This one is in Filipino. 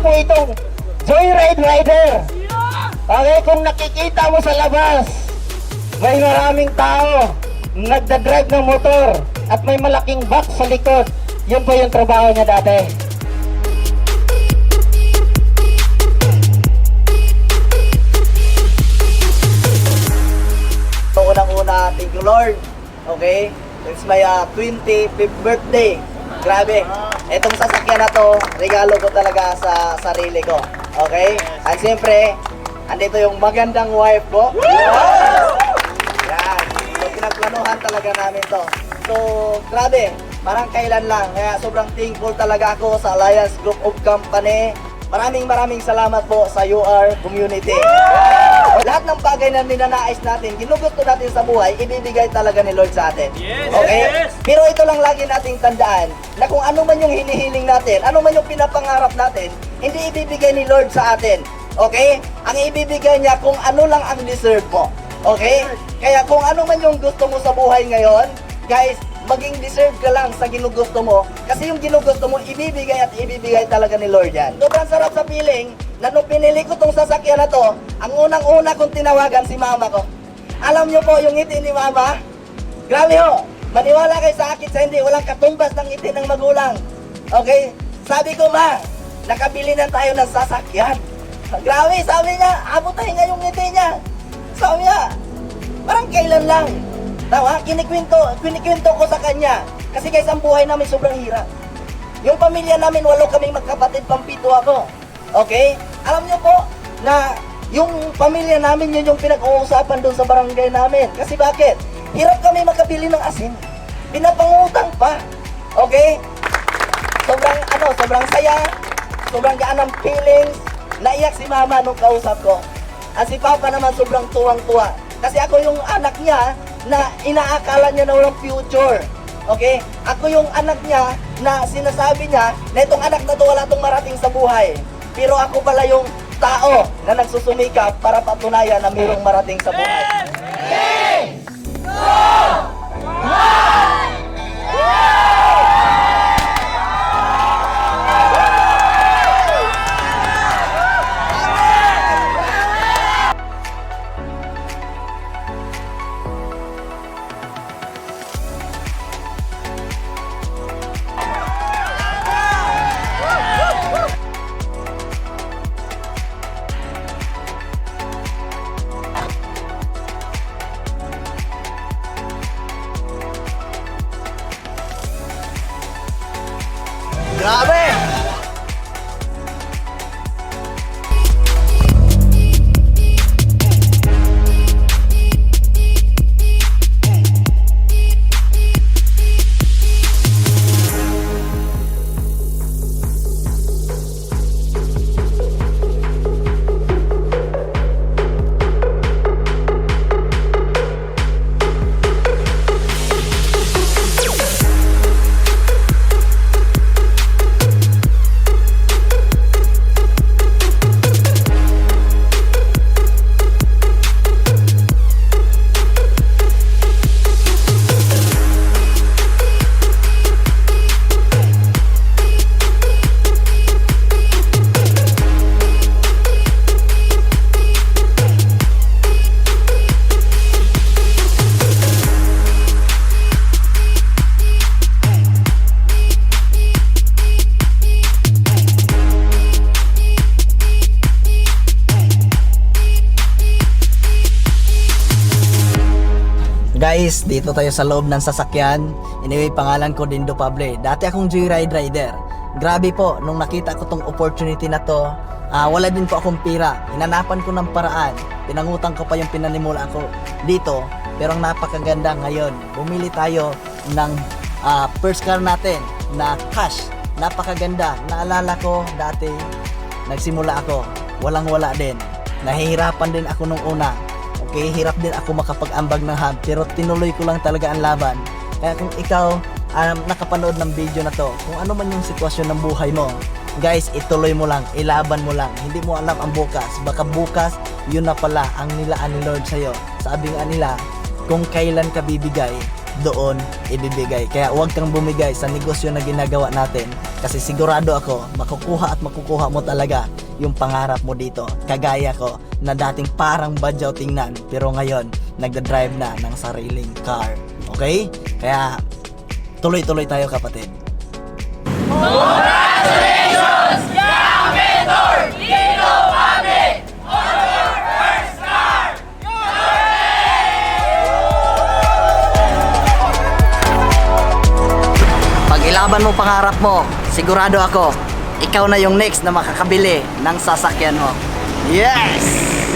po itong Joyride Rider. Okay, kung nakikita mo sa labas, may maraming tao nagdadrive ng motor at may malaking box sa likod. Yun po yung trabaho niya dati. So, unang-una, thank you Lord. Okay? It's my 25th birthday. Grabe. Itong sasakyan na to, regalo ko talaga sa sarili ko. Okay? At siyempre, andito yung magandang wife ko. Yan. So, pinagplanuhan talaga namin to. So, grabe. Parang kailan lang. Kaya sobrang thankful talaga ako sa Alliance Group of Company. Maraming salamat po sa UR community. Lahat ng bagay na ninanais natin, ginugusto natin sa buhay, ibibigay talaga ni Lord sa atin. Okay? Pero ito lang lagi nating tandaan, na kung ano man yung hinihiling natin, ano man yung pinapangarap natin, hindi ibibigay ni Lord sa atin. Okay? Ang ibibigay niya kung ano lang ang deserve mo. Okay? Kaya kung ano man yung gusto mo sa buhay ngayon, guys, maging deserve ka lang sa ginugusto mo. Kasi yung ginugusto mo, ibibigay at ibibigay talaga ni Lord yan. Sobrang sarap sa feeling na nung pinili ko tong sasakyan na to, ang unang-una kong tinawagan si mama ko. Alam niyo po yung ngiti ni mama? Grabe ho! Maniwala kayo sa akin sa hindi, walang katumbas ng ngiti ng magulang. Okay? Sabi ko, ma, nakabili na tayo ng sasakyan. Grabe, sabi niya, abot tayo nga yung ngiti niya. Sabi niya, parang kailan lang. Tawa, kinikwento ko sa kanya. Kasi guys, ang buhay namin sobrang hirap. Yung pamilya namin, 8 kaming magkapatid, pampito ako. Okay? Alam niyo po na yung pamilya namin, yun yung pinag-uusapan doon sa barangay namin. Kasi bakit? Hirap kami makabili ng asin. Pinapangutang pa. Okay? Sobrang saya. Sobrang gaan ng feelings. Naiyak si mama nung kausap ko. At si papa naman sobrang tuwang-tuwa. Kasi ako yung anak niya na inaakala niya na walang future. Okay? Ako yung anak niya na sinasabi niya na itong anak na to wala tong marating sa buhay. Pero ako pala yung tao na nagsusumikap para patunayan na mayroong marating sa buhay. 3, 2, 1! Grabe! Guys, dito tayo sa loob ng sasakyan. Anyway, pangalan ko Dindo Pable. Dati akong Joyride Rider. Grabe po, nung nakita ko tong opportunity na to, wala din po akong pira. Hinanapan ko ng paraan. Pinangutang ko pa yung pinanimula ko dito. Pero ang napakaganda ngayon, bumili tayo ng first car natin na cash. Napakaganda. Naalala ko dati, nagsimula ako. Walang-wala din. Nahihirapan din ako nung una. Okay, hirap din ako makapag-ambag ng hub, pero tinuloy ko lang talaga ang laban. Kaya kung ikaw nakapanood ng video na to, kung ano man yung sitwasyon ng buhay mo, guys, ituloy mo lang, ilaban mo lang. Hindi mo alam ang bukas. Baka bukas, yun na pala ang nilaan ni Lord sa'yo. Sabi nga nila, kung kailan ka bibigay, doon ibibigay. Kaya huwag kang bumigay sa negosyo na ginagawa natin kasi sigurado ako makukuha at makukuha mo talaga yung pangarap mo dito. Kagaya ko na dating parang badyaw tingnan pero ngayon nagda-drive na ng sariling car. Okay? Kaya tuloy-tuloy tayo kapatid. Pag ilaban mo pangarap mo, sigurado ako, ikaw na yung next na makakabili ng sasakyan mo. Yes!